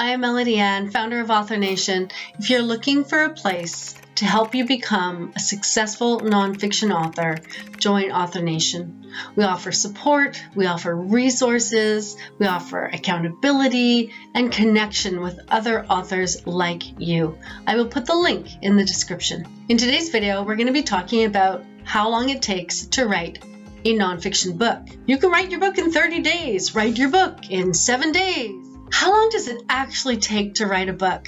I am Melody Ann, founder of Author Nation. If you're looking for a place to help you become a successful nonfiction author, join Author Nation. We offer support, we offer resources, we offer accountability and connection with other authors like you. I will put the link in the description. In today's video, we're going to be talking about how long it takes to write a nonfiction book. You can write your book in 30 days, write your book in 7 days. How long does it actually take to write a book?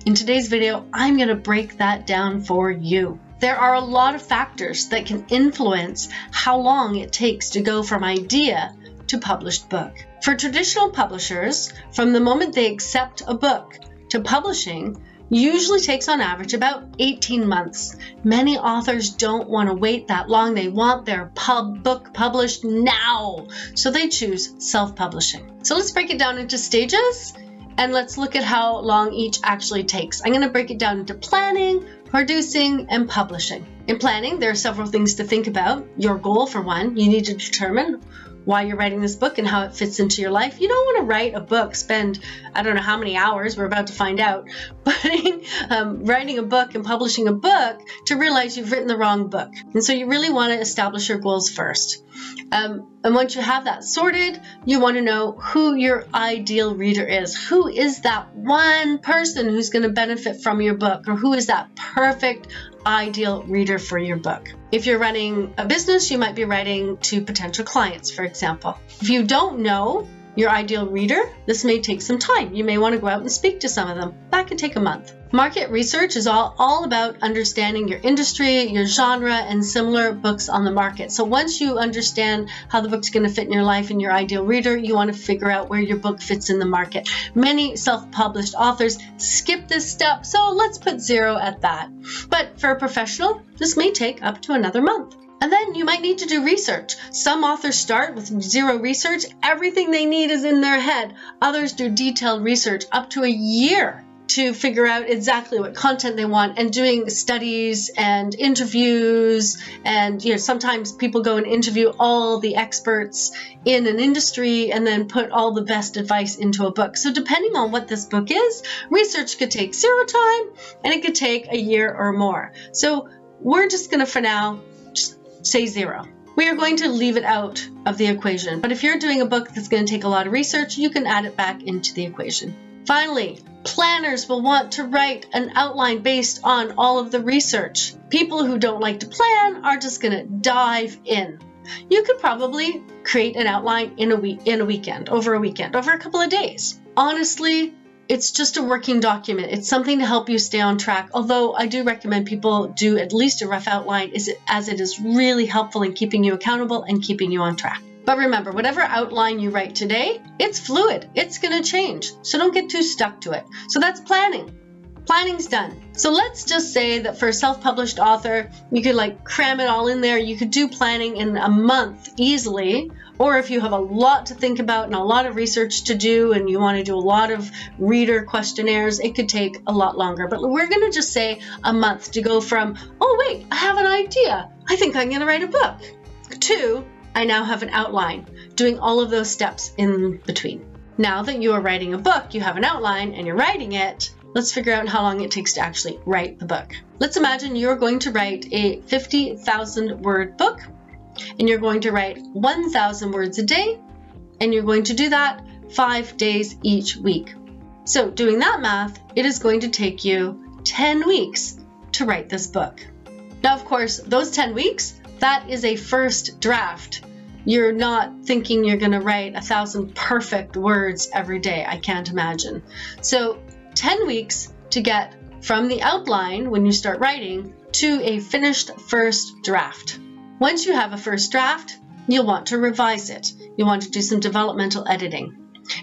In today's video, I'm going to break that down for you. There are a lot of factors that can influence how long it takes to go from idea to published book. For traditional publishers, from the moment they accept a book to publishing, usually takes on average about 18 months. Many authors don't want to wait that long. They want their book published now. So they choose self-publishing. So let's break it down into stages and let's look at how long each actually takes. I'm going to break it down into planning, producing, and publishing. In planning, there are several things to think about. Your goal, for one, you need to determine why you're writing this book and how it fits into your life. You don't want to write a book, spend, I don't know how many hours, we're about to find out, writing a book and publishing a book to realize you've written the wrong book. And so you really want to establish your goals first. And once you have that sorted, you want to know who your ideal reader is. Who is that one person who's going to benefit from your book, or who is that perfect ideal reader for your book? If you're running a business, you might be writing to potential clients, for example. If you don't know your ideal reader, this may take some time. You may want to go out and speak to some of them. That could take a month. Market research is all about understanding your industry, your genre, and similar books on the market. So once you understand how the book's going to fit in your life and your ideal reader, you want to figure out where your book fits in the market. Many self-published authors skip this step, so let's put 0 at that. But for a professional, this may take up to another month. And then you might need to do research. Some authors start with 0 research. Everything they need is in their head. Others do detailed research up to a year to figure out exactly what content they want, and doing studies and interviews. And sometimes people go and interview all the experts in an industry and then put all the best advice into a book. So depending on what this book is, research could take 0 time and it could take a year or more. So we're just going to, for now, just say 0. We are going to leave it out of the equation. But if you're doing a book that's going to take a lot of research, you can add it back into the equation. Finally, planners will want to write an outline based on all of the research. People who don't like to plan are just going to dive in. You could probably create an outline in a weekend, over a couple of days. Honestly, it's just a working document. It's something to help you stay on track. Although I do recommend people do at least a rough outline, as it is really helpful in keeping you accountable and keeping you on track. But remember, whatever outline you write today, it's fluid. It's going to change. So don't get too stuck to it. So that's planning. Planning's done. So let's just say that for a self-published author, you could cram it all in there. You could do planning in a month easily. Or if you have a lot to think about and a lot of research to do and you want to do a lot of reader questionnaires, it could take a lot longer. But we're going to just say a month to go from, oh wait, I have an idea. I think I'm going to write a book, to I now have an outline, doing all of those steps in between. Now that you are writing a book, you have an outline and you're writing it, let's figure out how long it takes to actually write the book. Let's imagine you're going to write a 50,000 word book, and you're going to write 1,000 words a day, and you're going to do that 5 days each week. So doing that math, it is going to take you 10 weeks to write this book. Now, of course, those 10 weeks, that is a first draft. You're not thinking you're going to write 1,000 perfect words every day. I can't imagine. So 10 weeks to get from the outline when you start writing to a finished first draft. Once you have a first draft, you'll want to revise it. You want to do some developmental editing.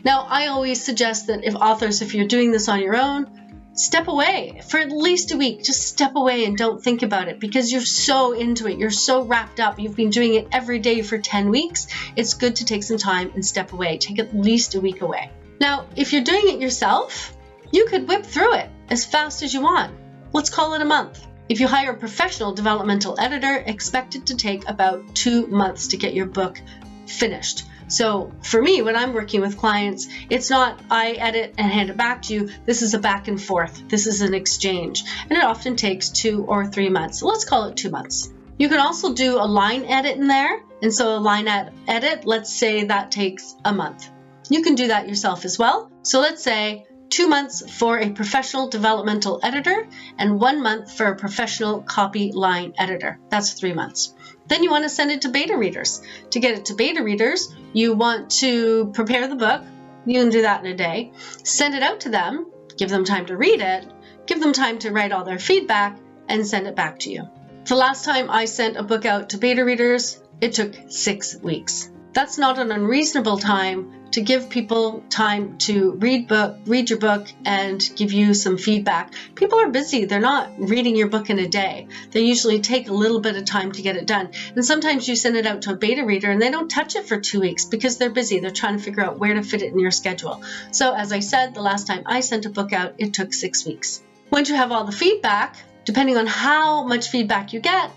Now, I always suggest that if you're doing this on your own, step away for at least a week. Just step away and don't think about it, because you're so into it. You're so wrapped up. You've been doing it every day for 10 weeks. It's good to take some time and step away. Take at least a week away. Now, if you're doing it yourself, you could whip through it as fast as you want. Let's call it a month. If you hire a professional developmental editor, expect it to take about 2 months to get your book finished. So for me, when I'm working with clients, it's not I edit and hand it back to you. This is a back and forth. This is an exchange. And it often takes 2 or 3 months. So let's call it 2 months. You can also do a line edit in there. And so a line edit, let's say that takes a month. You can do that yourself as well. So let's say 2 months for a professional developmental editor and 1 month for a professional copy line editor. That's 3 months. Then you want to send it to beta readers. To get it to beta readers, you want to prepare the book. You can do that in a day. Send it out to them, give them time to read it, give them time to write all their feedback, and send it back to you. The last time I sent a book out to beta readers, it took 6 weeks. That's not an unreasonable time to give people time to read your book and give you some feedback. People are busy. They're not reading your book in a day. They usually take a little bit of time to get it done. And sometimes you send it out to a beta reader and they don't touch it for 2 weeks because they're busy. They're trying to figure out where to fit it in your schedule. So as I said, the last time I sent a book out, it took 6 weeks. Once you have all the feedback, depending on how much feedback you get,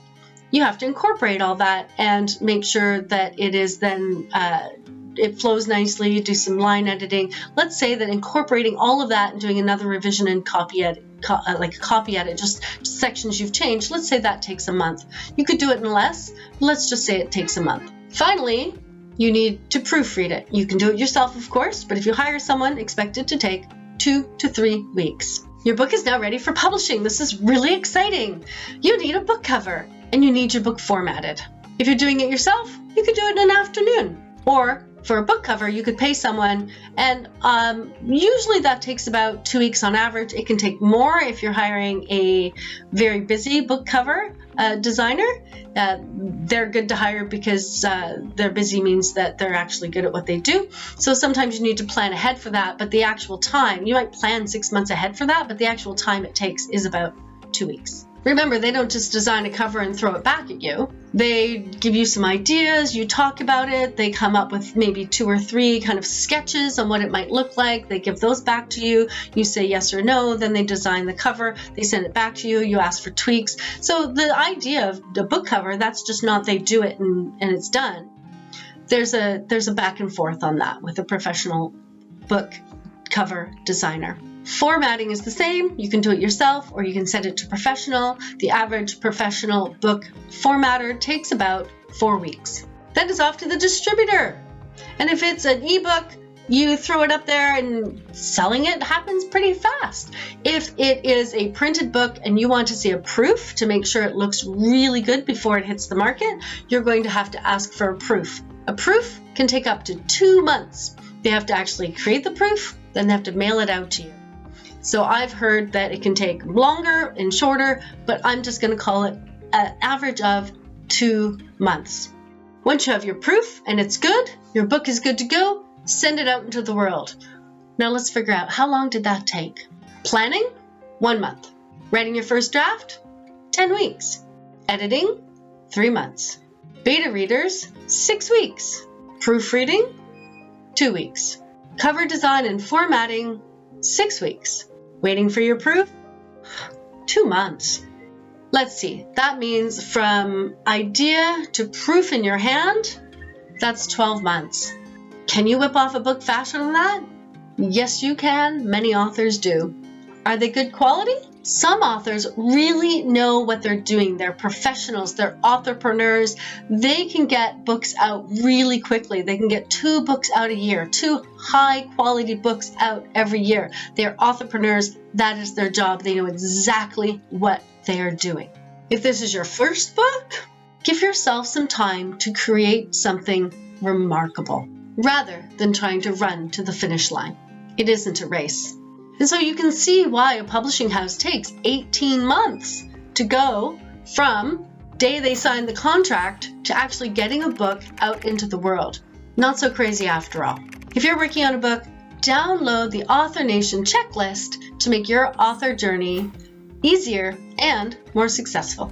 you have to incorporate all that and make sure that it is then it flows nicely, do some line editing. Let's say that incorporating all of that and doing another revision and copy edit, like a copy edit, just sections you've changed, let's say that takes a month. You could do it in less, but let's just say it takes a month. Finally, you need to proofread it. You can do it yourself, of course, but if you hire someone, expect it to take 2 to 3 weeks. Your book is now ready for publishing. This is really exciting. You need a book cover and you need your book formatted. If you're doing it yourself, you could do it in an afternoon. Or for a book cover, you could pay someone, and usually that takes about 2 weeks on average. It can take more if you're hiring a very busy book cover designer. They're good to hire because they're busy means that they're actually good at what they do. So sometimes you need to plan ahead for that, but the actual time, you might plan 6 months ahead for that, but the actual time it takes is about 2 weeks. Remember, they don't just design a cover and throw it back at you. They give you some ideas, you talk about it, they come up with maybe 2 or 3 kind of sketches on what it might look like. They give those back to you. You say yes or no, then they design the cover, they send it back to you, you ask for tweaks. So the idea of the book cover, that's just not they do it and it's done. There's a back and forth on that with a professional book cover designer. Formatting is the same. You can do it yourself or you can send it to professional. The average professional book formatter takes about 4 weeks. Then it's off to the distributor. And if it's an ebook, you throw it up there and selling it happens pretty fast. If it is a printed book and you want to see a proof to make sure it looks really good before it hits the market, you're going to have to ask for a proof. A proof can take up to 2 months. They have to actually create the proof, then they have to mail it out to you. So I've heard that it can take longer and shorter, but I'm just going to call it an average of 2 months. Once you have your proof and it's good, your book is good to go, send it out into the world. Now let's figure out, how long did that take? Planning, 1 month. Writing your first draft, 10 weeks. Editing, 3 months. Beta readers, 6 weeks. Proofreading, 2 weeks. Cover design and formatting, 6 weeks. Waiting for your proof, 2 months. Let's see, that means from idea to proof in your hand, that's 12 months. Can you whip off a book faster than that? Yes, you can. Many authors do. Are they good quality? Some authors really know what they're doing. They're professionals. They're authorpreneurs. They can get books out really quickly. They can get 2 books out a year, 2 high-quality books out every year. They're authorpreneurs. That is their job. They know exactly what they are doing. If this is your first book, give yourself some time to create something remarkable rather than trying to run to the finish line. It isn't a race. And so you can see why a publishing house takes 18 months to go from day they sign the contract to actually getting a book out into the world. Not so crazy after all. If you're working on a book, download the Author Nation checklist to make your author journey easier and more successful.